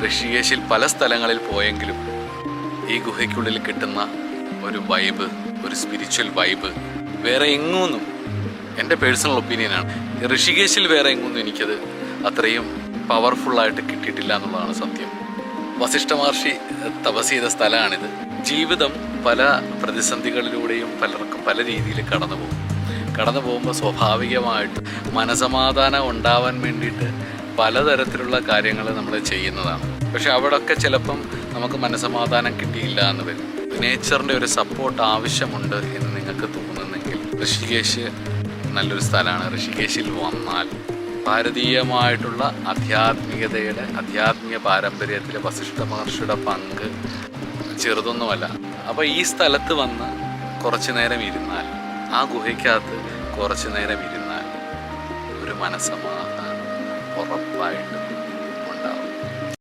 ഋഷികേശിൽ പല സ്ഥലങ്ങളിൽ പോയെങ്കിലും ഈ ഗുഹയ്ക്കുള്ളിൽ കിട്ടുന്ന ഒരു വൈബ്, ഒരു സ്പിരിച്വൽ വൈബ് വേറെ എങ്ങൊന്നും, എൻ്റെ പേഴ്സണൽ ഒപ്പീനിയനാണ്, ഋഷികേശിൽ വേറെ എങ്ങൊന്നും എനിക്കത് അത്രയും പവർഫുള്ളായിട്ട് കിട്ടിയിട്ടില്ല എന്നുള്ളതാണ് സത്യം. വസിഷ്ഠ മഹർഷി തപസ് ചെയ്ത സ്ഥലമാണിത്. ജീവിതം പല പ്രതിസന്ധികളിലൂടെയും പലർക്കും പല രീതിയിൽ കടന്നു പോകുമ്പോൾ സ്വാഭാവികമായിട്ട് മനസമാധാനം ഉണ്ടാവാൻ വേണ്ടിയിട്ട് പലതരത്തിലുള്ള കാര്യങ്ങൾ നമ്മൾ ചെയ്യുന്നതാണ്. പക്ഷെ അവിടെയൊക്കെ ചിലപ്പം നമുക്ക് മനസമാധാനം കിട്ടിയില്ല എന്ന് വരും. നേച്ചറിൻ്റെ ഒരു സപ്പോർട്ട് ആവശ്യമുണ്ട് എന്ന് നിങ്ങൾക്ക് തോന്നുന്നെങ്കിൽ ഋഷികേശ് നല്ലൊരു സ്ഥലമാണ്. ഋഷികേശിൽ വന്നാൽ ഭാരതീയമായിട്ടുള്ള ആധ്യാത്മിക പാരമ്പര്യത്തിലെ വസിഷ്ഠ മഹർഷിയുടെ പങ്ക് ചെറുതൊന്നുമല്ല. അപ്പോൾ ഈ സ്ഥലത്ത് വന്ന് കുറച്ചു നേരം ഇരുന്നാൽ, ആ ഗുഹയ്ക്കകത്ത് കുറച്ചു നേരം ഇരുന്നാൽ ഒരു മനസ്സമാധാനം ഉറപ്പായിട്ടും